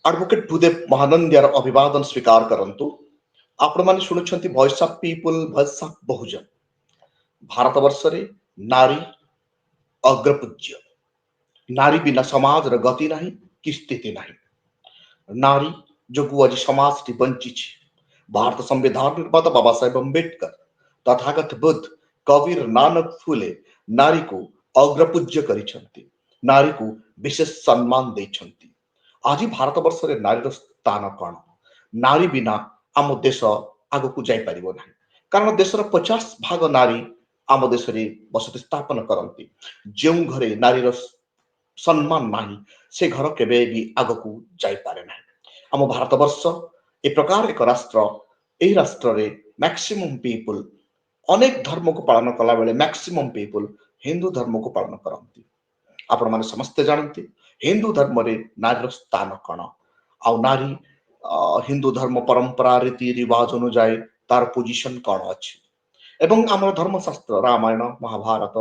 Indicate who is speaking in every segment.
Speaker 1: Advocate Bhudev महानंदियार अभिवादन स्वीकार करंतु। आपण माने शुणुछंती voice of people, voice of Bahujan. Bharat वर्षरे नारी अग्रपूज्य। नारी बिना समाज र गति नहीं कि स्थिति नहीं। नारी जोगु आज समाज टी बंची। भारत संविधान निर्माता बाबा साहेब अम्बेडकर, तथागत बुद्ध, कबीर, नानक फुले नारी को अग्रपूज्य करिछंती। नारी को विशेष सम्मान देछंती। आज भारत वर्ष रे नारी स्थान कौन? नारी बिना आम देश आग को जाई परिबो नाही। कारण देशर 50% नारी आम देश रे बसति स्थापन करंती। जो घरे नारीर सम्मान नाही से घर केबे भी आग को जाई पारे नाही। आम भारत वर्ष ए प्रकार एक राष्ट्र, ए राष्ट्र रे मैक्सिमम पीपल अनेक धर्म को पालन कला बेले मैक्सिमम पीपल हिंदू धर्म को पालन करंती। आपण माने समस्ते जानती हिंदू धर्म रे नारीर स्थान कौन। आउ नारी हिंदू धर्म परंपरा रीति रिवाज अनुଯାयी तार पोजिशन कौन अच्छी। एवं आम धर्मशास्त्र रामायण, महाभारत,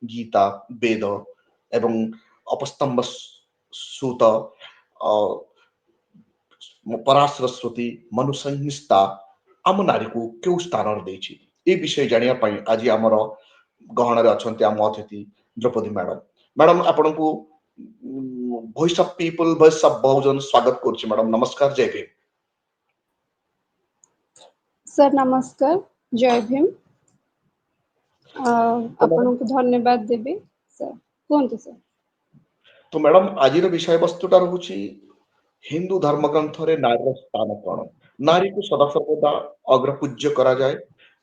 Speaker 1: गीता, वेद एवं अपस्तंभ सूत, पराशर श्रुति, मनुसंहिता आम नारी को क्यों स्थान देछि ए विषय जानिया पई आज आमर गहन रे अछंती आम अतिथि द्रौपदी मैडम। मैडम आपण को voice of people, voice of Bahujan स्वागत करछि। मैडम नमस्कार, जय भीम।
Speaker 2: सर नमस्कार, जय भीम। आपण को धन्यवाद देबी सर। कोनते सर?
Speaker 1: तो मैडम आज विषय वस्तुटा रहुछि हिंदू धर्म ग्रंथ रे नारी स्थान कौन। नारी को सदा सर्वदा अग्रपूज्य करा जाए।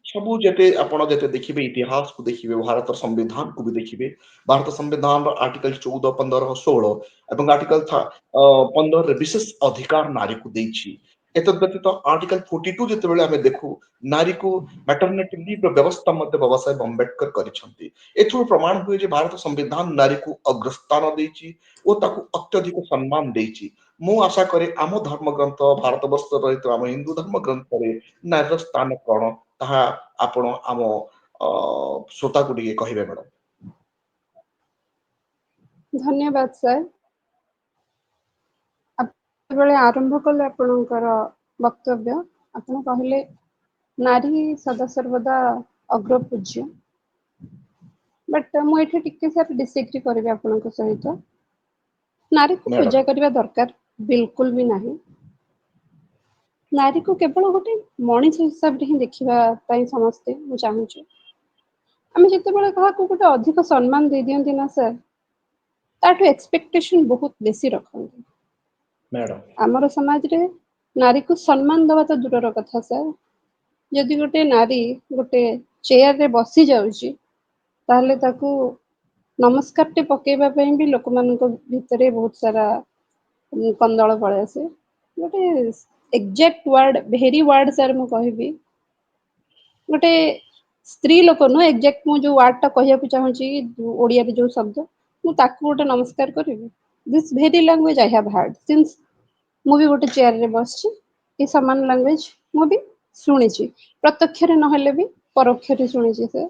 Speaker 1: सबू जेते आपण जेते देखिबे, इतिहास को देखिबे, भारत संविधान को भी देखिबे। भारत संविधान आर्टिकल 14, 15, 16 एवं आर्टिकल 15 रे विशेष अधिकार नारी को देछि। एतद व्यतीत आर्टिकल 42 जेते बेले हमें देखु नारी को मैटरनिटी लीव व्यवस्था मध्य बाबा साहेब अम्बेडकर करिसंती। एथुर प्रमाण हुए जे भारत संविधान नारी को अग्रस्थान देछि ओ ताकू अत्यधिक सम्मान देछि। मु आशा करे आम धर्म ग्रंथ, भारत वर्ष रहित आम हिंदू धर्म ग्रंथ रे नारीर स्थान कौन ताहा आपण आम श्रोता को टिके कहिबे मैडम।
Speaker 2: धन्यवाद सर। बेले आरंभ कले आपणकर वक्तव्य आपण कहले नारी सदा सर्वदा अग्रपूज्य, बट मु एठी टिके सर डिसएग्री करबे आपनक सहित। नारी को
Speaker 1: मैडम
Speaker 2: पूजा करबा दरकार बिल्कुल भी नहीं। नारी को केवल गोटे मनीष हिसाब रे ही देखिबा पई समस्ते मु चाहू छु। आमे जते बेले कहा को गोटे अधिक सम्मान दे दियंती ना सर, ताठू एक्सपेक्टेशन बहुत बेसी रखंती।
Speaker 1: मैडम
Speaker 2: आमर समाज रे नारी को सम्मान दवा तो दूरर कथा सर। यदि गोटे नारी गोटे चेयर रे बसी जाउची ताहले ताकू नमस्कार टे पकेबा पई भी लोक मानको भितरे बहुत सारा कंदल पळे आसे। गोटे एग्जैक्ट वर्ड, भेरी वर्ड सर मु कहबी, गोटे स्त्री लोक न एग्जैक्ट मु जो वर्ड टा कहिया को चाहूची ओडिया रे जो शब्द मु ताकू गोटे नमस्कार करबी। This very language I have heard since मु भी गोटे चेयर रे बसची। ए समान लैंग्वेज मु भी शुणिची, प्रत्यक्ष रे नहले भी परोक्ष रे शुणिची सर।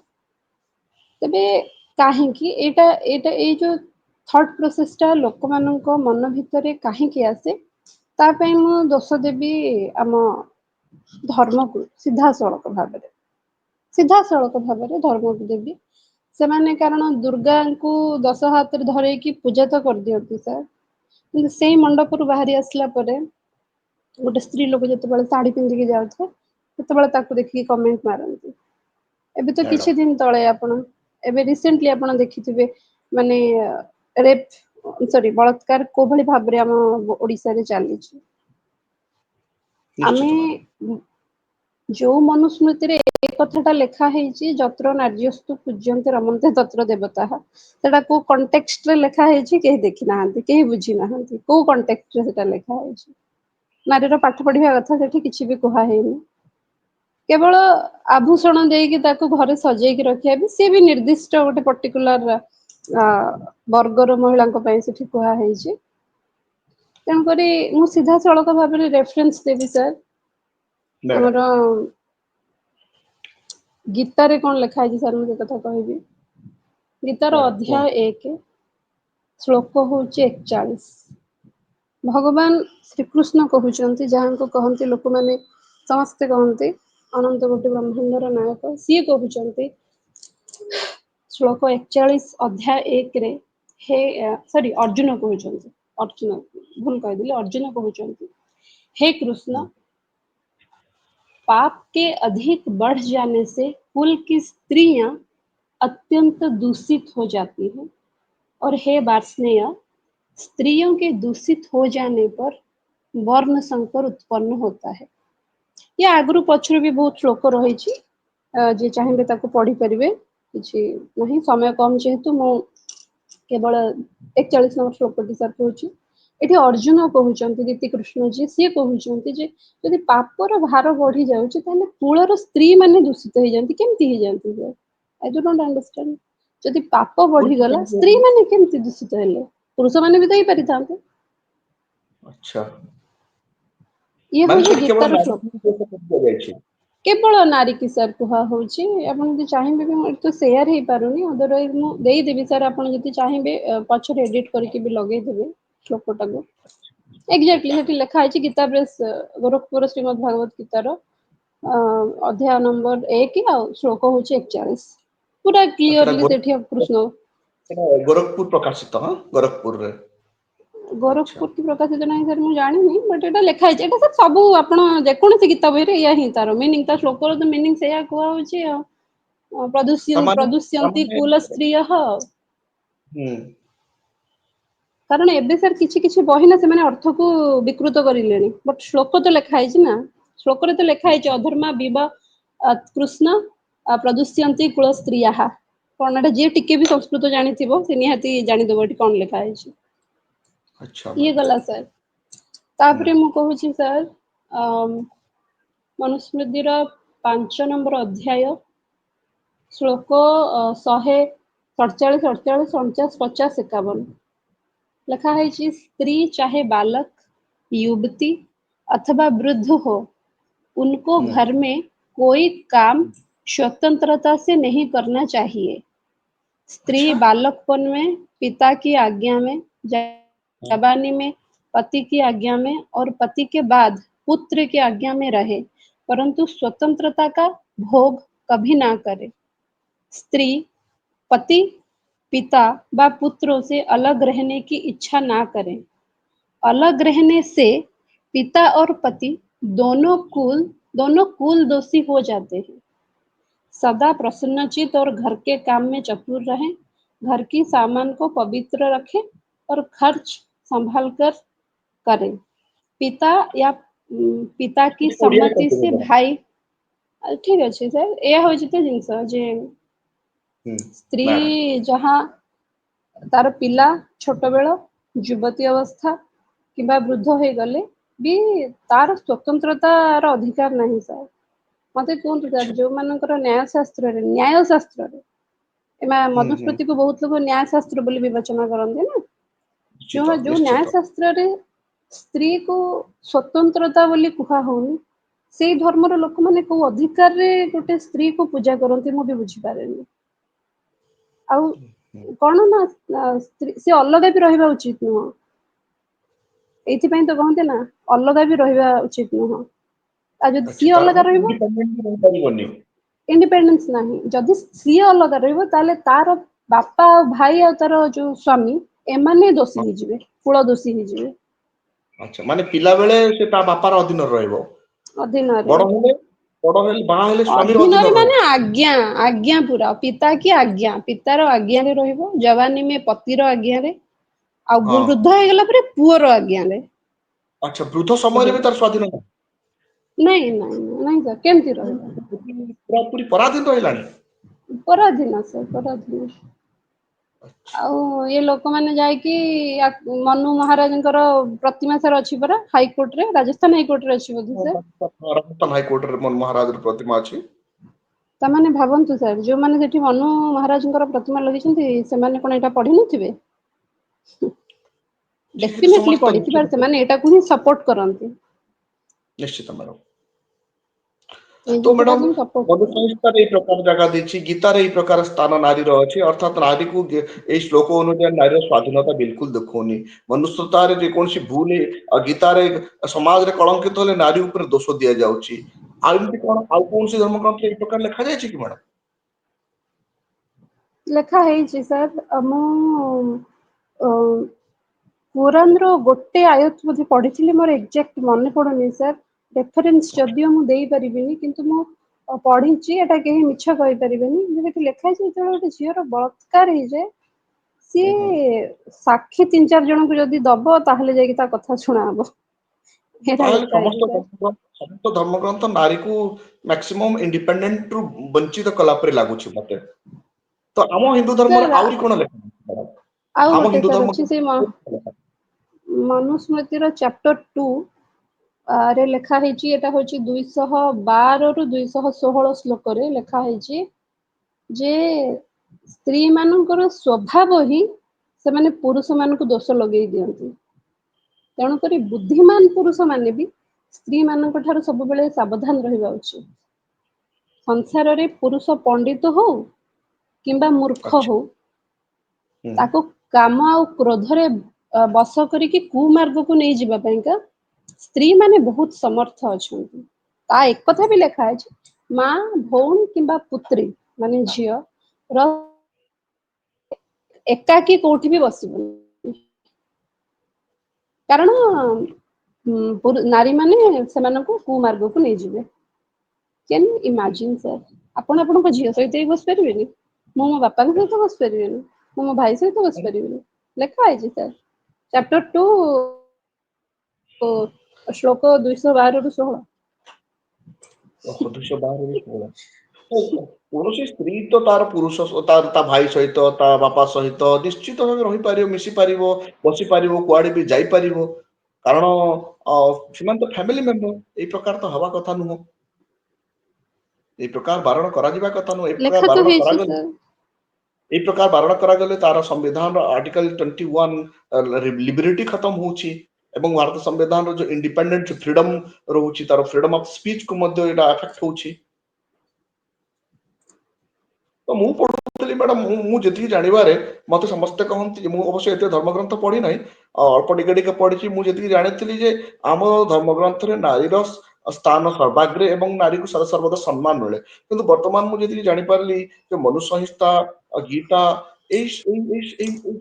Speaker 2: तबे काहेकि एटा एटा ए जो थॉट प्रोसेस टा लोक मानको मन भितरे काहेकि आसे ता पई मु दोष देबी आम धर्म को सीधा सड़क भाବରେ धर्म को देबी। ସେମାନେ କାରଣ ଦୁର୍ଗାଙ୍କୁ 10 ହାତରେ ଧରେଇକି ପୂଜା ତ କରିଦିଅନ୍ତି ସାର୍, କିନ୍ତୁ ସେଇ ମଣ୍ଡପରୁ ବାହାରି ଆସିଲା ପରେ ଗୋଟେ ସ୍ତ୍ରୀ ଲୋକ ଯେତେବେଳେ ଶାଢୀ ପିନ୍ଧିକି ଯାଉଥାଏ ସେତେବେଳେ ତାକୁ ଦେଖିକି କମେଣ୍ଟ ମାରନ୍ତି। ଏବେ ତ
Speaker 1: मैडम
Speaker 2: କିଛି ଦିନ ତଳେ ଆପଣ ଏବେ ରିସେଣ୍ଟଲି ଆପଣ ଦେଖିଥିବେ ମାନେ ରେପ୍ ସରି ବଳାତ୍କାର କୋଉ ଭଳି ଭାବରେ ଆମ ଓଡିଶାରେ ଚାଲିଛି।
Speaker 1: निश्चित
Speaker 2: ଆମେ
Speaker 1: मैडम
Speaker 2: ଯୋଉ ମନୁସ୍ମୃତିରେ ଏ କଥାଟା ଲେଖା ହେଇଛି ଯତ୍ର ନାର୍ଯ୍ୟସ୍ତୁ ପୂଜ୍ୟନ୍ତେ ରମନ୍ତେ ତତ୍ର ଦେବତାଃ, ସେଟା କୋଉ କଣ୍ଟେକ୍ସଟ ରେ ଲେଖା ହେଇଛି କେହି ଦେଖି ନାହାନ୍ତି, କେହି ବୁଝି ନାହାନ୍ତି କୋଉ କଣ୍ଟେକ୍ସଟ ରେ ସେଟା ଲେଖା ହେଇଛି। ନାରୀର ପାଠ ପଢିବା କଥା ସେଠି କିଛି ବି କୁହା ହେଇନି। କେବଳ ଆଭୂଷଣ ଦେଇକି ତାକୁ ଘରେ ସଜେଇକି ରଖିବା ବି ସିଏ ବି ନିର୍ଦ୍ଦିଷ୍ଟ ଗୋଟେ ପର୍ଟିକୁଲାର ବର୍ଗର ମହିଳାଙ୍କ ପାଇଁ ସେଠି କୁହା ହେଇଛି। ତେଣୁକରି ମୁଁ ସିଧାସଳଖ ଭାବରେ ରେଫରେନ୍ସ ଦେବି ସାର୍
Speaker 1: मैडम
Speaker 2: ଆମର ଗୀତାରେ କଣ ଲେଖା ହେଇଛି ସାର୍ ମୁଁ ସେ କଥା କହିବି। ଗୀତାର
Speaker 1: मैडम
Speaker 2: ଅଧ୍ୟାୟ
Speaker 1: कौन
Speaker 2: 1 ଶ୍ଲୋକ ହଉଛି 41। भगवान श्रीकृष्ण कहते जहाँ को कहते लोक मैंने समस्ते कहते अनंत कोटि ब्रह्मांडर नायक सी कहते श्लोक 41 अध्याय 1 रे हे सॉरी अर्जुन कहते अर्जुन भूल कहदेली अर्जुन कहते हे कृष्ण पाप के अधिक बढ़ जाने से कुल की स्त्रियां अत्यंत दूषित हो जाती हैं और हे वार्ष्णेय स्त्रियों के दूषित हो जाने पर वर्ण संकर उत्पन्न होता है। या आगु पछर भी बहुत श्लोक रही जे चाहिए ताको पढ़ी परिवे किछि नहीं समय कम जेहेतु मु केवल 41 नंबर श्लोक टी सर कहूची एठी अर्जुन कहउचंती दीति कृष्ण जी से कहउचंती जे यदि पापर भार बढ़ी जाउची ताले कूलर स्त्री माने दूषित हो जानती केमती हो जानती जे आई डू नॉट अंडरस्टैंड यदि पाप बढ़ी गला स्त्री माने केमती दूषित हेले पुरुष माने भी तो ही परिथांते।
Speaker 1: अच्छा
Speaker 2: ये
Speaker 1: माने
Speaker 2: होची
Speaker 1: सेठी केवल
Speaker 2: गीतार श्लोक
Speaker 1: नारी को दिया जाय छै।
Speaker 2: केवल नारी की सर कुहा होची आपण यदि चाहिबे भी तो शेयर हे पारुनी अदरवाइज मु देई देबी सर आपण यदि चाहिबे पछर एडिट करके भी लगे देबे श्लोकटा को एग्जैक्टली सेठी लिखा है गीता प्रेस गोरखपुर श्रीमद् भागवत गीतार अध्याय नंबर 1 आ श्लोक होची 41 पूरा
Speaker 1: सेटा
Speaker 2: क्लियरली सेठी कृष्ण
Speaker 1: गोरखपुर प्रकाशित हां गोरखपुर रे। अच्छा
Speaker 2: गोरखपुर की प्रकाशित नहीं सर मुझे जानी नहीं बट एटा लिखा है एटा सर सब आपण जे कोनसी गीता बही रे या ही तार मीनिंग ता श्लोक रो मीनिंग सेया कुआ होची
Speaker 1: तमाने
Speaker 2: प्रदुष्यन्ति
Speaker 1: तमाने
Speaker 2: कुल स्त्रियः
Speaker 1: हम्म
Speaker 2: कारण एबे सर किछि किछि बही ना से अर्थ को विकृत करिलेनी बट श्लोक तो लिखा है ना श्लोक रे तो लिखा है अधर्मा विव कृष्ण प्रदुष्यन्ति कुल स्त्रियः कोन एटा जे टिके भी संस्कृत जानिथिबो से निहाती जानि देबो एटी कोन लिखा है
Speaker 1: अच्छा
Speaker 2: ये
Speaker 1: मैम
Speaker 2: गला सर तापरे मु कहूची सर मनुस्मृतिर 5 नंबर अध्याय श्लोक 147 48 49 50 51 लिखा है स्त्री चाहे बालक युवती अथवा वृद्ध हो उनको
Speaker 1: हम्म
Speaker 2: घर में कोई काम स्वतंत्रता से नहीं करना चाहिए। स्त्री
Speaker 1: अच्छा
Speaker 2: बालकपन में पिता की आज्ञा में
Speaker 1: हम्म,
Speaker 2: जवानी में पति की आज्ञा में और पति के बाद पुत्र की आज्ञा में रहे परंतु स्वतंत्रता का भोग कभी ना करे। स्त्री पति पिता व पुत्रों से अलग रहने की इच्छा ना करें। अलग रहने से पिता और पति दोनों कुल दोषी हो जाते हैं। सदा प्रसन्नचित और घर के काम में चतुर रहें। घर की सामान को पवित्र रखें और खर्च संभाल कर करें। पिता या पिता की
Speaker 1: ଟିକେ ଓଡିଆ
Speaker 2: सम्मति
Speaker 1: କହିଦେବେ
Speaker 2: से
Speaker 1: ମ୍ୟାଡାମ।
Speaker 2: भाई ठीक अच्छे सर यह हूँ तो जिनस जे
Speaker 1: ହୁଁ
Speaker 2: स्त्री
Speaker 1: ମ୍ୟାଡାମ
Speaker 2: जहाँ तार पिला छोट बेल युवती अवस्था किंबा वृद्ध हो गले भी तार स्वतंत्रतार अधिकार नहीं सर मत कहतु सर
Speaker 1: ଆଚ୍ଛା
Speaker 2: जो मानकर न्याय शास्त्र
Speaker 1: ହୁଁ ହୁଁ
Speaker 2: मधुस्मृति को बहुत लोग न्याय शास्त्र बोली विवेचना करते ना
Speaker 1: ନିଶ୍ଚିତ
Speaker 2: जो न्याय
Speaker 1: ନିଶ୍ଚିତ
Speaker 2: शास्त्र रे स्त्री को स्वतंत्रता बोली कुहा होनी से धर्मर लोक मैंने को अधिकार रे गोटे स्त्री को पूजा करती मु भी बुझी पारेनी आउ
Speaker 1: ହୁଁ,
Speaker 2: कौन ना से अलग भी रहा उचित नुह एइथिपाई तो कहते ना अलग भी रहा उचित नुह आ जदि सी
Speaker 1: ଆଚ୍ଛା ତାର
Speaker 2: अलग
Speaker 1: ମାନେ
Speaker 2: रहिबो
Speaker 1: ଇଣ୍ଡିପେଣ୍ଡେଣ୍ଟ ରହିପାରିବନି।
Speaker 2: इंडिपेंडेंस नहीं जदि सी अलग रहिबो ताले तार बापा और भाई और तार जो स्वामी एमाने दोषी हिजिबे कुल दोषी हिजिबे
Speaker 1: ଆଚ୍ଛା ମାନେ ପିଲା ବେଳେ ସେ ତା ବାପାର ଅଧୀନରେ ରହିବ
Speaker 2: अधीन
Speaker 1: ବଡ ହେଲେ ବାହା ହେଲେ ସ୍ୱାମୀର
Speaker 2: अधीन
Speaker 1: ଅଧୀନରେ
Speaker 2: माने
Speaker 1: ରହିବ।
Speaker 2: आज्ञा आज्ञा पूरा पिता की आज्ञा पितार आज्ञा रे रहिबो जवानी में पतिर आज्ञा रे आ
Speaker 1: ହଁ
Speaker 2: वृद्ध हो गला परे पुअर आज्ञा रे
Speaker 1: ଆଚ୍ଛା ବୃଦ୍ଧ ସମୟରେ ବି
Speaker 2: ରହିବ
Speaker 1: ତାର ସ୍ୱାଧୀନ ନାହିଁ।
Speaker 2: नहीं सर केमती रहबो
Speaker 1: ପୁରାପୁରି ପରାଧୀନ ରହିଲାଣି।
Speaker 2: पराधीन सर पराधीन ଆଉ ଏ ଲୋକମାନେ ଯାଇକି ମନୁ ମହାରାଜଙ୍କର ପ୍ରତିମା ସାର ଅଛି ପରା ହାଇକୋର୍ଟ ରେ ରାଜସ୍ଥାନ ହାଇକୋର୍ଟ ରେ ଅଛି ବୋଧେ ସେ
Speaker 1: ରାଜସ୍ଥାନ ହାଇକୋର୍ଟରେ ମହାରାଜର ପ୍ରତିମା ଅଛି।
Speaker 2: ତାମାନେ ଭାବନ୍ତୁ ସାର୍ ଯୋଉମାନେ ସେଠି ମନୁ ମହାରାଜଙ୍କର ପ୍ରତିମା ଲଗେଇଛନ୍ତି ସେମାନେ କଣ ଏଇଟା ପଢିନଥିବେ
Speaker 1: ସେଠି ତ
Speaker 2: ଡେଫିନେଟଲି
Speaker 1: ସମସ୍ତ
Speaker 2: ପଢିଥିବାର ସେମାନେ ଏଟାକୁ ହିଁ ସପୋର୍ଟ କରନ୍ତି।
Speaker 1: ନିଶ୍ଚିତ ମ୍ୟାଡ଼ାମ
Speaker 2: ଏଇ
Speaker 1: तो
Speaker 2: ଜିନିଷଟାକୁ
Speaker 1: मैडम
Speaker 2: ମୁଁ ସପୋର୍ଟ
Speaker 1: मधु
Speaker 2: କରେ।
Speaker 1: संहिताରେ ଏଇ ପ୍ରକାର ଜାଗା ଦେଇଛି, ଗୀତାରେ ଏଇ ପ୍ରକାର ସ୍ଥାନ ନାରୀର ଅଛି, ଅର୍ଥାତ୍ ନାରୀକୁ ଏଇ ଶ୍ଲୋକ ଅନୁଯାୟୀ ନାରୀର ସ୍ୱାଧୀନତା ବିଲକୁଲ ଦେଖଉନି। ମନୁଷ୍ୟତାରେ ଯେକୌଣସି ଭୁଲ ଗୀତାରେ ସମାଜରେ କଳଙ୍କିତ ହେଲେ ନାରୀ ଉପରେ ଦୋଷ ଦିଆଯାଉଛି। ଆଉ ଏମିତି କଣ ଆଉ କୌଣସି ଧର୍ମଗ୍ରନ୍ଥରେ ଏଇ ପ୍ରକାର ଲେଖା ଯାଇଛି କି ମ୍ୟାଡାମ?
Speaker 2: ଲେଖା ହେଇଛି ସାର୍। ମୁଁ ଅ, କୁରାନର ଗୋଟେ ଆୟତ ବୋଧେ ପଢିଥିଲି, ମୋର ଏକ୍ଜାକ୍ଟ ମନେ ପଡୁନି ସାର୍। ରେଫରେନ୍ସ ଯଦିଓ ମୁଁ ଦେଇପାରିବିନି, କିନ୍ତୁ ମୁଁ ପଢିଛି, ଏଟା କେହି ମିଛ କହିପାରିବେନି। ଯେମିତି ଲେଖା ହେଇଛି, ଯେତେବେଳେ ଗୋଟେ ଝିଅର ବଳାତ୍କାର ହେଇଯାଏ,
Speaker 1: ହୁଁ ହୁଁ।
Speaker 2: ସିଏ ସାକ୍ଷୀ 3-4 ଜଣଙ୍କୁ ଯଦି ଦବ, ତାହେଲେ ଯାଇକି ତା କଥା ଶୁଣା ହବ। ଏଇଟା
Speaker 1: ତାହେଲେ
Speaker 2: ଲେଖା ହେଇଛି ସାର୍।
Speaker 1: ସମସ୍ତ ଧର୍ମଗ୍ରନ୍ଥ ନାରୀକୁ ମ୍ୟାକ୍ସିମମ୍ ଇଣ୍ଡିପେଣ୍ଡେଣ୍ଟ ରୁ ବଞ୍ଚିତ କଲା ପରି ଲାଗୁଛି ମତେ। ତ ଆମ ହିନ୍ଦୁ ଧର୍ମରେ
Speaker 2: ସାର୍
Speaker 1: ଆହୁରି କଣ ଲେଖା ଅଛି ମ୍ୟାଡାମ?
Speaker 2: ଆଉ
Speaker 1: ଆମ
Speaker 2: ଗୋଟେ
Speaker 1: ହିନ୍ଦୁ
Speaker 2: ସାର୍
Speaker 1: ଧର୍ମ
Speaker 2: ଅଛି, ସେଇ ମନୁସ୍ମୃତିର ଚାପ୍ଟର 2 ରେ ଲେଖା ହେଇଛି, ଏଟା ହଉଛି 212 ରୁ 216 ଶ୍ଲୋକରେ ଲେଖା ହେଇଛି ଯେ ସ୍ତ୍ରୀ ମାନଙ୍କର ସ୍ୱଭାବ ହିଁ ସେମାନେ ପୁରୁଷ ମାନଙ୍କୁ ଦୋଷ ଲଗେଇ ଦିଅନ୍ତି। ତେଣୁକରି ବୁଦ୍ଧିମାନ ପୁରୁଷ ମାନେ ବି ସ୍ତ୍ରୀ ମାନଙ୍କ ଠାରୁ ସବୁବେଳେ ସାବଧାନ ରହିବା ଉଚିତ। ସଂସାରରେ ପୁରୁଷ ପଣ୍ଡିତ ହଉ କିମ୍ବା ମୂର୍ଖ
Speaker 1: ଆଚ୍ଛା।
Speaker 2: ହଉ,
Speaker 1: ହୁଁ।
Speaker 2: ତାକୁ କାମ ଆଉ କ୍ରୋଧରେ ବଶ କରିକି କୁମାର୍ଗକୁ ନେଇଯିବା ପାଇଁକା ସ୍ତ୍ରୀ ମାନେ ବହୁତ ସମର୍ଥ ଅଛନ୍ତି। ତା ଏକଥା ବି ଲେଖା ଅଛି, ମା, ଭଉଣୀ କିମ୍ବା ପୁତ୍ରୀ ମାନେ ଝିଅ ର ଏକାକି କୋଉଠି ବି ବସିବନି। କାରଣ ନାରୀ ମାନେ ସେମାନଙ୍କୁ କୁମାର୍ଗକୁ ନେଇଯିବେ। କେନ୍ ଇମାଜିନ୍ ସାର୍, ଆପଣ ଆପଣଙ୍କ ଝିଅ ସହିତ ବି ବସି ପାରିବେନି, ମୁଁ ମୋ ବାପାଙ୍କ ସହିତ ବସି ପାରିବିନି, ମୁଁ ମୋ ଭାଇ ସହିତ ବସି ପାରିବିନି। ଲେଖା ହେଇଛି ସାର୍, ଚାପ୍ଟର 2 ଶ୍ଲୋକ 212 ରୁ 16।
Speaker 1: 212 ରୁ 16। କୌଣସି ସ୍ତ୍ରୀ ତ ତାର ପୁରୁଷ ତା ଭାଇ ସହିତ, ତା ବାପା ସହିତ ନିଶ୍ଚିତ ଭାବେ ରହିପାରିବ, ମିଶି ପାରିବ, ବସି ପାରିବ, କୁଆଡେ ବି ଯାଇପାରିବ। କାରଣ ସେମାନେ ତ ଫ୍ୟାମିଲି ମେମ୍ବର। ଏଇ ପ୍ରକାର ତ ହବା କଥା ନୁହଁ। ଏଇ ପ୍ରକାର ବାରଣ କରାଯିବା କଥା ନୁହଁ।
Speaker 2: ଲେଖା ତ ହେଇଛି ସାର୍।
Speaker 1: ଏଇ ପ୍ରକାର ବାରଣ କରାଗଲେ ତାର ସମ୍ବିଧାନର ଆର୍ଟିକଲ 21 ଲିବରିଟି ଖତମ ହଉଛି, ଏବଂ ଭାରତ ସମ୍ବିଧାନର ଯୋଉ ଇଣ୍ଡିପେଣ୍ଡେଣ୍ଟ ଫ୍ରିଡମ ରହୁଛି, ତାର ଫ୍ରିଡମ ଅଫ ସ୍ପିଚ କୁ ମଧ୍ୟ ଏଇଟା ଆଫେକ୍ଟ ହଉଛି। ତ ମୁଁ ପଢୁଥିଲି ମ୍ୟାଡାମ, ମୁଁ ଯେତିକି ଜାଣିବାରେ ମତେ ସମସ୍ତେ କହନ୍ତି, ମୁଁ ଅବଶ୍ୟ ଏତେ ଧର୍ମଗ୍ରନ୍ଥ ପଢି ନାହିଁ, ଅଳ୍ପ ଟିକେ ଟିକେ ପଢିଛି। ମୁଁ ଯେତିକି ଜାଣିଥିଲି ଯେ ଆମ ଧର୍ମଗ୍ରନ୍ଥରେ ନାରୀର ସ୍ଥାନ ସର୍ବାଗ୍ରେ ଏବଂ ନାରୀକୁ ସର୍ବଦା ସମ୍ମାନ ମିଳେ। କିନ୍ତୁ ବର୍ତ୍ତମାନ ମୁଁ ଯେତିକି ଜାଣିପାରିଲି ଯେ ମନୁ ସଂହିତା, ଗୀତା, ଏଇ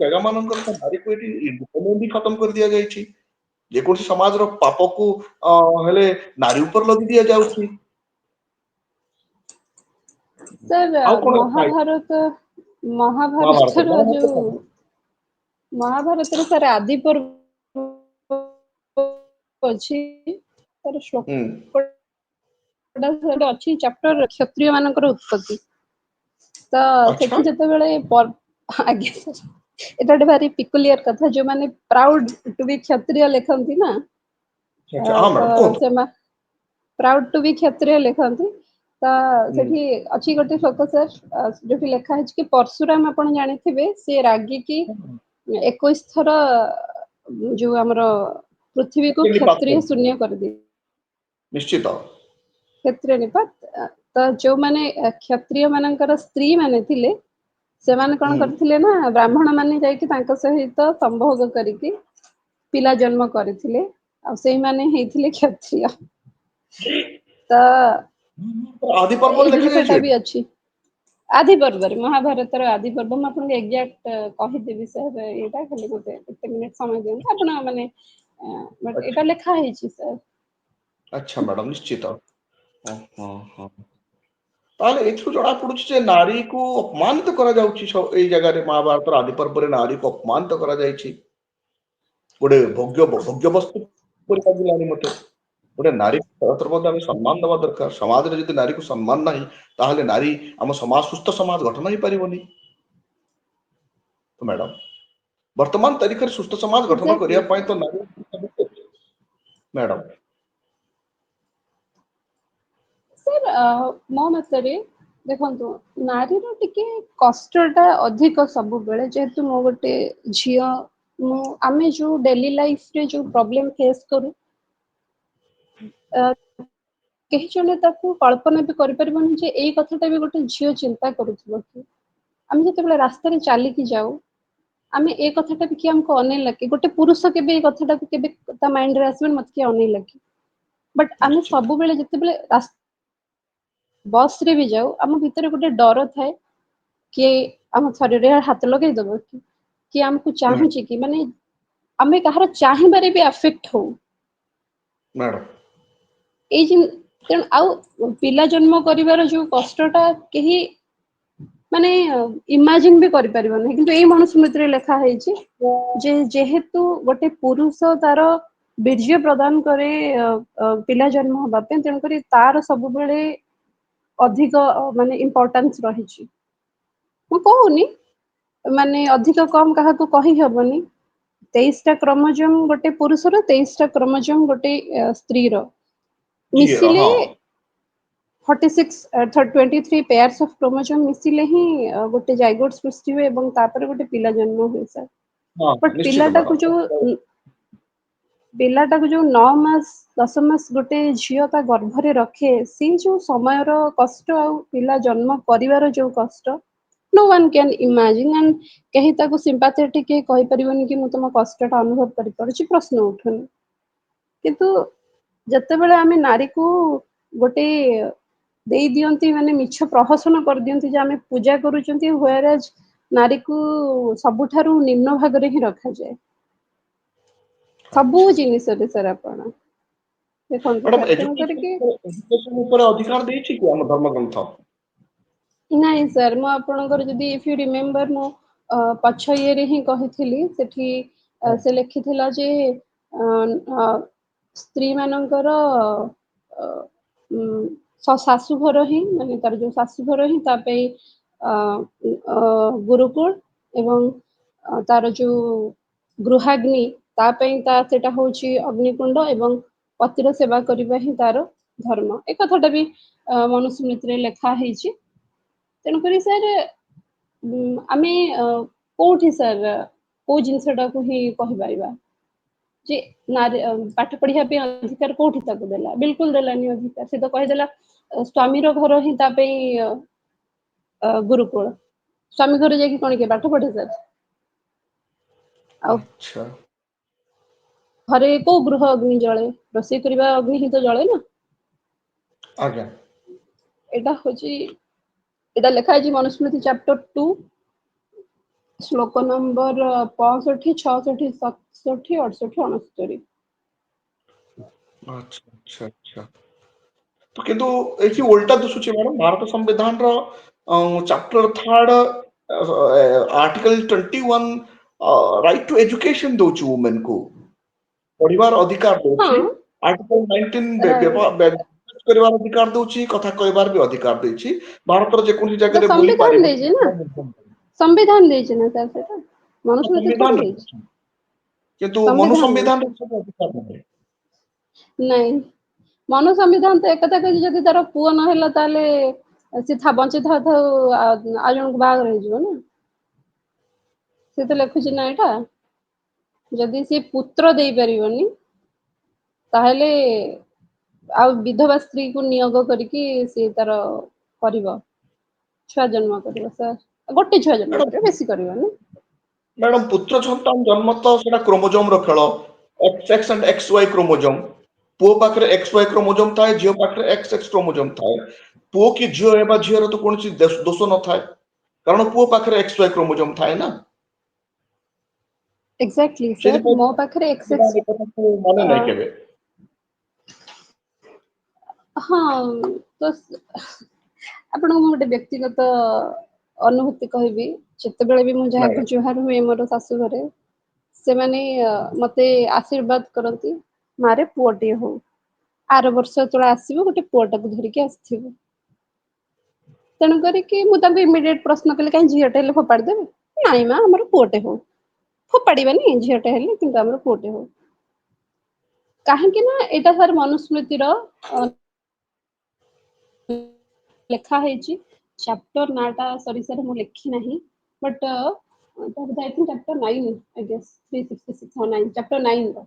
Speaker 1: ଜାଗା ମାନଙ୍କର ନାରୀକୁ ଏଠି ଖତମ କରି ଦିଆଯାଇଛି। ଯେକୌଣସି ସମାଜର ପାପକୁ ହେଲେ ନାରୀ ଉପରେ ଲଦି ଦିଆଯାଉଛି। ଆଉ
Speaker 2: ସାର୍
Speaker 1: କଣ ଲେଖା ହେଇଛି ମହାଭାରତ?
Speaker 2: ମହାଭାରତର
Speaker 1: ମହାଭାରତ
Speaker 2: ଯୋଉ
Speaker 1: କଣ?
Speaker 2: ମହାଭାରତରେ ସାର୍ ଆଦି ପର୍ବ ଅଛି, ତାର
Speaker 1: ହୁଁ।
Speaker 2: ଶ୍ଲୋକ ଅଛି ଚାପ୍ଟର କ୍ଷତ୍ରିୟ ମାନଙ୍କର ଉତ୍ପତ୍ତି। ତ
Speaker 1: ଆଚ୍ଛା।
Speaker 2: ସେଠି ଯେତେବେଳେ ଆଜ୍ଞା ସାର୍, ଏଟା ଗୋଟେ ଭାରି ପିକୁଲିଆର କଥା, ଯୋଉମାନେ ପ୍ରାଉଡ ଟୁ ବି କ୍ଷତ୍ରିୟ ଲେଖନ୍ତି ନା,
Speaker 1: ଆଚ୍ଛା ହଁ
Speaker 2: ତ
Speaker 1: ମ୍ୟାଡ଼ାମ କୁହନ୍ତୁ।
Speaker 2: ପ୍ରାଉଡ ଟୁ ବି କ୍ଷତ୍ରିୟ ଲେଖନ୍ତି। ତ
Speaker 1: ହୁଁ
Speaker 2: ସେଠି ଅଛି ଗୋଟେ ଶ୍ଲୋକ ସାର୍, ଯୋଉଠି ଲେଖା ହେଇଛି କି ପରଶୁରାମ, ଆପଣ ଜାଣିଥିବେ, ସେ ରାଗିକି 21 ଥର ଯୋଉ ଆମର ପୃଥିବୀକୁ
Speaker 1: ନିପାତ
Speaker 2: କ୍ଷତ୍ରିୟ
Speaker 1: କରିଥିଲେ
Speaker 2: ଶୂନ୍ୟ କରିଦିଏ।
Speaker 1: ନିଶ୍ଚିତ।
Speaker 2: କ୍ଷତ୍ରିୟ ନିପାତ। ତ ଯୋଉମାନେ କ୍ଷତ୍ରିୟ ମାନଙ୍କର ସ୍ତ୍ରୀ ମାନେ ଥିଲେ, ସେମାନେ କଣ
Speaker 1: ହୁଁ
Speaker 2: କରିଥିଲେ ନା, ବ୍ରାହ୍ମଣ ମାନେ ଯାଇକି ତାଙ୍କ ସହିତ ସମ୍ଭୋଗ କରିକି ପିଲା ଜନ୍ମ କରିଥିଲେ, ଆଉ ସେଇମାନେ ହେଇଥିଲେ କ୍ଷତ୍ରିୟ। ତ
Speaker 1: ଆଦି
Speaker 2: ଏଇ
Speaker 1: ପର୍ବରେ ଲେଖାଯାଇଛି
Speaker 2: ଜିନିଷଟା
Speaker 1: ଏଠି।
Speaker 2: ବି ଅଛି। ଆଦି ପର୍ବରେ, ମହାଭାରତର ଆଦି ପର୍ବ, ମୁଁ ଆପଣଙ୍କୁ ଏକ୍ଜାକ୍ଟ କହିଦେବି ସାର୍। ଏଇଟା ଖାଲି ଗୋଟେ ମିନିଟ ସମୟ ଦିଅନ୍ତୁ ଆପଣ, ମାନେ
Speaker 1: ଆଚ୍ଛା
Speaker 2: ଏଇଟା ଲେଖା ହେଇଛି ସାର୍।
Speaker 1: ଆଚ୍ଛା ମ୍ୟାଡ଼ାମ, ନିଶ୍ଚିତ। ତାହେଲେ ଏଥିରୁ ଜଣା ପଡୁଛି ଯେ ନାରୀକୁ ଅପମାନିତ କରାଯାଉଛି ଏଇ ଜାଗାରେ। ମହାଭାରତର ଆଦି ପର୍ବରେ ନାରୀକୁ ଅପମାନିତ କରାଯାଇଛି। ଗୋଟେ ଭୋଗ୍ୟ ବସ୍ତୁ ପରି ଲାଗିଲାଣି ମତେ। ଗୋଟେ ନାରୀ ସର୍ବଦା ଆମେ ସମ୍ମାନ ଦବା ଦରକାର। ସମାଜରେ ଯଦି ନାରୀକୁ ସମ୍ମାନ ନାହିଁ, ତାହେଲେ ନାରୀ ଆମ ସମାଜ ସୁସ୍ଥ ସମାଜ ଗଠନ ହେଇପାରିବନି। ମ୍ୟାଡ଼ାମ, ବର୍ତ୍ତମାନ ତାରିଖରେ ସୁସ୍ଥ ସମାଜ ଗଠନ
Speaker 2: ଏକ୍ଜାକ୍ଟଲି
Speaker 1: କରିବା ପାଇଁ
Speaker 2: ସାର୍।
Speaker 1: ତ ନାରୀ ମ୍ୟାଡ଼ାମ
Speaker 2: ସାର୍ ମୋ ମତରେ ଦେଖନ୍ତୁ, ନାରୀର ଟିକେ କଷ୍ଟ ଟା ଅଧିକ ସବୁବେଳେ, ଯେହେତୁ ମୁଁ ଗୋଟେ ଝିଅ। ଆମେ ଯୋଉ ଡେଲି ଲାଇଫରେ ଯୋଉ ପ୍ରୋବ୍ଲେମ ଫେସ୍ କରୁ, କେହି ଜଣେ ତାକୁ କଳ୍ପନା ବି କରିପାରିବନି ଯେ ଏଇ କଥାଟା ବି ଗୋଟେ ଝିଅ ଚିନ୍ତା କରୁଥିବ କି। ଆମେ ଯେତେବେଳେ ରାସ୍ତାରେ ଚାଲିକି ଯାଉ ଆମେ ଏ କଥାଟା ବି କିଏ ଆମକୁ ଅନେଇଲା କି, ଗୋଟେ ପୁରୁଷ କେବେ ଏଇ କଥାଟାକୁ କେବେ ତା ମାଇଣ୍ଡରେ ଆସିବନି ମତେ କିଏ ଅନେଇଲା କି। ବଟ୍ ଆମେ
Speaker 1: ନିଶ୍ଚିତ
Speaker 2: ସବୁବେଳେ ଯେତେବେଳେ ବସ ରେ ବି ଯାଉ ଆମ ଭିତରେ ଗୋଟେ ଡର ଥାଏ କିଏ ଆମ ଶରୀରରେ ହାତ ଲଗେଇଦବ କି, କିଏ ଆମକୁ ଚାହୁଁଛି କି, ମାନେ ଆମେ କାହାର ଚାହିଁବାରେ ବି ଆଫେକ୍ଟ ହଉ।
Speaker 1: ମ୍ୟାଡାମ
Speaker 2: ଏଇ ତେଣୁ ଆଉ ପିଲା ଜନ୍ମ କରିବାର ଯୋଉ କଷ୍ଟଟା କେହି ମାନେ ଇମାଜିନ ବି କରିପାରିବ ନାହିଁ, କିନ୍ତୁ ଏଇ ମନୁସ୍ମୃତିରେ ଲେଖା ହେଇଛି ଯେ ଯେହେତୁ ଗୋଟେ ପୁରୁଷ ତାର ବୀର୍ଯ୍ୟ ପ୍ରଦାନ କରେ ପିଲା ଜନ୍ମ ହବା ପାଇଁ, ତେଣୁକରି ତାର ସବୁବେଳେ ଅଧିକ ମାନେ ଇମ୍ପୋର୍ଟାନ୍ସ ରହିଛି। ମୁଁ କହୁନି ମାନେ ଅଧିକ କମ କାହାକୁ କହିହବନି, 23ଟା କ୍ରୋମୋଜୋମ ଗୋଟେ ପୁରୁଷର, 23ଟା କ୍ରୋମୋଜୋମ ଗୋଟେ ସ୍ତ୍ରୀର
Speaker 1: ଝିଅର
Speaker 2: ମିଶିଲେ
Speaker 1: ହଁ
Speaker 2: 23 pairs of chromosome ମିଶିଲେ ହିଁ ଗୋଟେ ଜାଇଗୋଟ ସୃଷ୍ଟି ହୁଏ ଏବଂ ତାପରେ ଗୋଟେ ପିଲା ଜନ୍ମ ହୁଏ ସାର୍।
Speaker 1: ହଁ
Speaker 2: ବଟ
Speaker 1: ନିଶ୍ଚିତ ମ୍ୟାଡାମ।
Speaker 2: ପିଲାଟାକୁ ଯୋଉ 9 ମାସ 10 ମାସ ଗୋଟେ ଝିଅ ତା ଗର୍ଭରେ ରଖେ, ସେଇ ଯୋଉ ସମୟର କଷ୍ଟ ଆଉ ପିଲା ଜନ୍ମ କରିବାର ଯୋଉ କଷ୍ଟ, no one can imagine and କେହି ତାକୁ sympathetic କେହି କହିପାରିବନି କି ମୁଁ ତମ କଷ୍ଟଟା ଅନୁଭବ କରିପାରୁଛି, ପ୍ରଶ୍ନ ଉଠୁନି। କିନ୍ତୁ ଯେତେବେଳେ ଆମେ ନାରୀକୁ ଗୋଟେ ଦେଇ ଦିଅନ୍ତି, ମାନେ ମିଛ ପ୍ରହସନ କରିଦିଅନ୍ତି ଯେ ଆମେ ପୂଜା କରୁଛନ୍ତି, whereas ନାରୀକୁ ସବୁଠାରୁ ନିମ୍ନ ଭାଗରେ ହିଁ ରଖାଯାଏ ସବୁ
Speaker 1: ଆଚ୍ଛା
Speaker 2: ଜିନିଷରେ। ସାର୍ ଆପଣ ଦେଖନ୍ତୁ
Speaker 1: ମ୍ୟାଡାମ
Speaker 2: ସାର୍, ତେଣୁ କରିକି
Speaker 1: ଏଜୁକେସନ ଉପରେ ଅଧିକାର ଦେଇଛି କି ଆମ ଧର୍ମଗ୍ରନ୍ଥ?
Speaker 2: ନାଇଁ ସାର୍, ମୁଁ ଆପଣଙ୍କର ଯଦି ଇଫ ୟୁ ରିମେମ୍ବର ମୁଁ ପଛ ଇଏରେ ହିଁ କହିଥିଲି, ସେଠି
Speaker 1: ହଁ
Speaker 2: ସେ ଲେଖିଥିଲା ଯେ ସ୍ତ୍ରୀ ମାନଙ୍କର ଶାଶୁଘର ହିଁ, ମାନେ ତାର ଯୋଉ ଶାଶୁଘର ହିଁ ତା ପାଇଁ ଗୁରୁକୁଳ, ଏବଂ ତାର ଯୋଉ ଗୃହାଗ୍ନି ତା ପାଇଁ ସେଟା ହଉଛି ଅଗ୍ନିକୁଣ୍ଡ, ଏବଂ ପତିର ସେବା କରିବା ହିଁ ତାର ଧର୍ମ। ଏ କଥାଟା ବି ମନୁସ୍ମୃତିରେ ଲେଖା ହେଇଛି। ତେଣୁକରି ସାର୍ ଆମେ କୋଉଠି ସାର୍ କୋଉ ଜିନିଷଟାକୁ ହିଁ କହିପାରିବା ଯେ ନାରୀ ପାଠ ପଢିବା ପାଇଁ ଅଧିକାର କୋଉଠି ତାକୁ ଦେଲା? ବିଲକୁଲ ଦେଲାନି ଅଧିକାର। ସେ ତ କହିଦେଲା ସ୍ଵାମୀର ଘର ହିଁ ତା ପାଇଁ ଗୁରୁକୁଳ। ସ୍ଵାମୀ ଘରେ ଯାଇକି କଣ କିଏ ପାଠ ପଢେ ସାର୍? ଆଉ
Speaker 1: ଆଚ୍ଛା
Speaker 2: ଘରେ କୋଉ ଗୃହ ଅଗ୍ନି ଜଳେ? ରୋଷେଇ କରିବା ଅଗ୍ନି ହିଁ ତ ଜଳେ ନା।
Speaker 1: ଆଜ୍ଞା
Speaker 2: ଏଇଟା ଲେଖା ହେଇଛି ମନୁସ୍ମୃତି ଚାପ୍ଟର 2 ଶ୍ଲୋକ ନମ୍ବର 65, 66, 67, 68, 69।
Speaker 1: ଆଚ୍ଛା ଆଚ୍ଛା ଆଚ୍ଛା। ତ କିନ୍ତୁ ଏଠି ଓଲଟା ଦିଶୁଛି ମ୍ୟାଡାମ, ଭାରତ ସମ୍ବିଧାନର chapter 3 article 21 right to education ଦଉଛି ଓମେନ କୁ, ପଢିବାର ଅଧିକାର ଦଉଛି।
Speaker 2: ହଁ
Speaker 1: ଆର୍ଟିକଲ 19
Speaker 2: ରାଇଟ।
Speaker 1: କରିବାର ଅଧିକାର ଦଉଛି, କଥା କହିବାର ବି ଅଧିକାର ଦେଇଛି। ଭାରତର ଯେକୌଣସି
Speaker 2: ସେଟା
Speaker 1: ଜାଗାରେ ବୁଲି
Speaker 2: ସମ୍ବିଧାନ
Speaker 1: ପାରିବ।
Speaker 2: ଦେଇଛି ନା, ସମ୍ବିଧାନ ଦେଇଛି ନା ସାର୍, ସେଟା ମନୁସ୍ମୃତି ଥୋଡି
Speaker 1: ସମ୍ବିଧାନରେ
Speaker 2: ଦେଇଛି।
Speaker 1: ଅଛି, କିନ୍ତୁ ମନୁ
Speaker 2: ସମ୍ବିଧାନ ଦେଇଛି।
Speaker 1: ସମ୍ବିଧାନରେ ସବୁ ଅଧିକାର ନାହିଁ।
Speaker 2: ନାଇଁ, ମନୁ ସମ୍ବିଧାନ ତ ଏକଥା କହିଛି ଯଦି ତାର ପୁଅ ନହେଲା ତାହେଲେ ସେ ବଞ୍ଚିଥାଉ ଥାଉ ଆଉ ଜଣଙ୍କୁ ବାହାଘର ହେଇଯିବ ନା। ସେ ତ ଲେଖୁଛି ନା ଏଇଟା, ଯଦି ସେ ପୁତ୍ର ଦେଇପାରିବନି ତାହେଲେ ଆଉ ବିଧବା ସ୍ତ୍ରୀ କୁ ନିಯೋଗ କରିକି ସିଏ ତାର କରିବ, ଛୁଆ ଜନ୍ମ କରିବ ସାର୍। ଗୋଟେ ଛୁଆ ଜନ୍ମ କରିବ, ବେଶୀ କରିବନି।
Speaker 1: ମ୍ୟାଡାମ ପୁତ୍ର ସନ୍ତାନ ଜନ୍ମ ତ ସେଟା କ୍ରୋମୋଜୋମ ର ଖେଳ, XX and XY କ୍ରୋମୋଜୋମ। ପୁଅ ପାଖରେ XY କ୍ରୋମୋଜୋମ ଥାଏ, ଝିଅ ପାଖରେ XX କ୍ରୋମୋଜୋମ ଥାଏ। ପୁଅ କି ଝିଅ ହେବା ଝିଅର ତ କୌଣସି ଦୋଷ ନଥାଏ, କାରଣ ପୁଅ ପାଖରେ XY କ୍ରୋମୋଜୋମ ଥାଏ ନା।
Speaker 2: ଏକ୍ଜାକ୍ଟଲି ସାର୍,
Speaker 1: ସେଥିପାଇଁ
Speaker 2: ମୋ ପାଖରେ XX
Speaker 1: ଏ କଥାକୁ ମାନେ ନାହିଁ କେବେ।
Speaker 2: ହଁ ତ ଆପଣଙ୍କୁ ମୁଁ ଗୋଟେ ବ୍ୟକ୍ତିଗତ ଅନୁଭୂତି କହିବି, ଯେତେବେଳେ ବି ମୁଁ
Speaker 1: ମ୍ୟାଡାମ
Speaker 2: ଯାହାକୁ ଜୁହାର ହୁଏ ମୋର ଶାଶୁ ଘରେ, ସେମାନେ ମତେ ଆଶୀର୍ବାଦ କରନ୍ତି, ମାରେ ପୁଅଟିଏ ହଉ। ଆର ବର୍ଷ ଯେତେବେଳେ ଆସିବ ଗୋଟେ ପୁଅଟାକୁ ଧରିକି ଆସିଥିବୁ। ତେଣୁ କରିକି ମୁଁ ତାଙ୍କୁ ଇମିଡିଏଟ ପ୍ରଶ୍ନ କଲି, କାହିଁ ଝିଅଟେ ହେଲେ ଫୋପାଡି ଦେବେ? ନାଇଁ ମା, ଆମର ପୁଅଟେ ହଉ। ଫୋପାଡିବାନି, ଝିଅଟେ ହେଲେ କିନ୍ତୁ ଆମର ପୁଅଟେ ହଉ। କାହିଁକି ନା ଏଇଟା ସାର୍ ମନୁସ୍ମୃତିର ଲେଖା ହେଇଛି। ଚାପ୍ଟର ନାଁ ଟା ସରି ସାର୍ ମୁଁ ଲେଖି ନାହିଁ, ବଟ୍ ଚାପ୍ଟର 9 ଚାପ୍ଟର 9 ର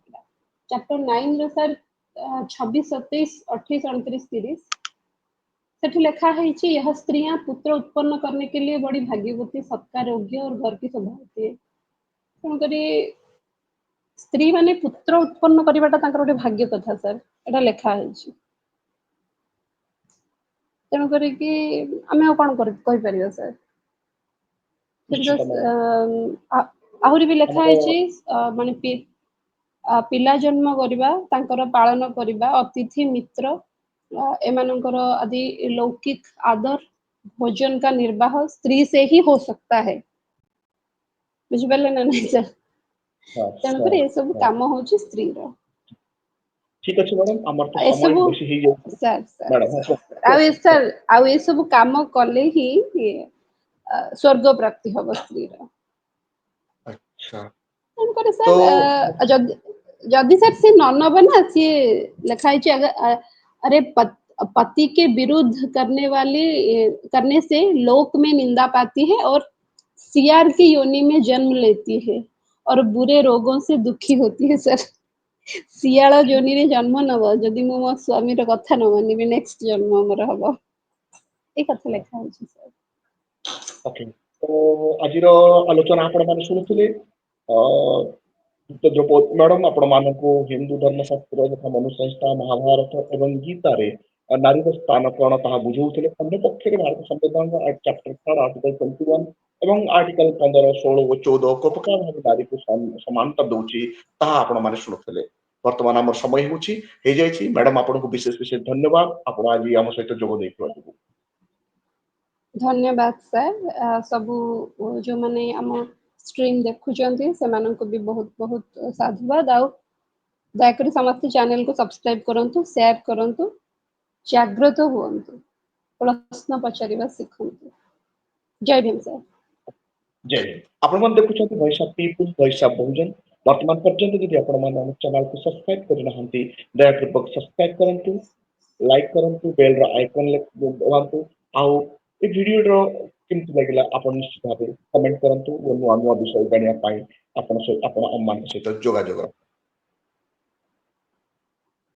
Speaker 2: ଚାପ୍ଟର 9 ର ସାର୍ 26, 27, 28, 29, 30 सेठी लिखा है यह स्त्रियां पुत्र उत्पन्न करने के लिए बड़ी भाग्यवती, सत्कार योग्य और घर की शोभा होती है। तेणुकरी स्त्री माने पुत्र उत्पन्न करवाटा तांकर गोटे भाग्य कथा सर, एटा लिखा है। तेणुकरी कि आमे कौन कहि परिबा सर।
Speaker 1: निश्चित मैडम
Speaker 2: आहुरी भी लिखा
Speaker 1: हमर
Speaker 2: है माने पिला जन्म करवा, तांकर पालन करवा, अतिथि मित्र एमानंकर आदि लौकिक आदर भोजन का निर्वाह स्त्री से ही हो सकता है। बुझिपारे ना नहीं सर।
Speaker 1: हाँ
Speaker 2: तेणुकर
Speaker 1: सर
Speaker 2: ये सब
Speaker 1: हाँ
Speaker 2: काम हूँ स्त्री रो।
Speaker 1: ठीक अच्छे मैडम हमर तो
Speaker 2: ए
Speaker 1: समय
Speaker 2: सब
Speaker 1: बेसी ही जाउ
Speaker 2: सर सर
Speaker 1: मैडम हाँ
Speaker 2: सर आ सर आ ये सब काम कले ही स्वर्ग प्राप्ति हम स्त्री रो।
Speaker 1: अच्छा
Speaker 2: तेणुकर
Speaker 1: तो
Speaker 2: सर जदि सर से नब ना सी लिखा अरे पति के विरुद्ध करने से लोक में निंदा पाती है और सियार की योनि में जन्म लेती है और बुरे रोगों से दुखी होती है सर। सियाल योनि रे जन्म नब जदि मो स्वामी कथा न मानिबी नेक्स्ट जन्म हमर हबो ए कथा लिखा है सर।
Speaker 1: ओके तो आज आलोचना आपण मैंने शुणुले जो मैडम आपण मानक हिंदू धर्मशास्त्र तथा मनुसंहिता महाभारत एवं गीता रे नारी स्थान कौन ताहा बुझाऊले अन्य पक्ष भारत संविधान चैप्टर 3 आर्टिकल 21 एवं आर्टिकल 15, 16 और 14 को प्रकार भाव नारी को समानता दूची ताहा आपण माने शुणुले। वर्तमान आम समय हो मैडम आपन को विशेष विशेष धन्यवाद आपण आज आम सहित जोग देथिबार।
Speaker 2: धन्यवाद सर। सबू जो माने आम स्ट्रीम देखुचंती से मानन को भी बहुत बहुत साधुवाद। आउ दयाकरी समस्त चैनल को सब्सक्राइब करंतु, शेयर करंतु, जागृत हुअंतु, प्रश्न पचारिबा सिखंतु। जय भीम सर।
Speaker 1: जय हिंद। आपण मन देखुचंती वैशाख पीपुल वैशाख बहुजन वर्तमान पर्यंत जदि आपण मन हम चैनल को सब्सक्राइब करनाहंती दयापूर्वक सब्सक्राइब करंतु, लाइक करंतु, बेल रो आइकन दबांतु आउ ए वीडियो रो केमति लागला आपण निश्चित भाबे कमेंट करंतु नुआ नुआ विषय जानिया पाई आपण से आपण अम्मान सहित जोगाजोग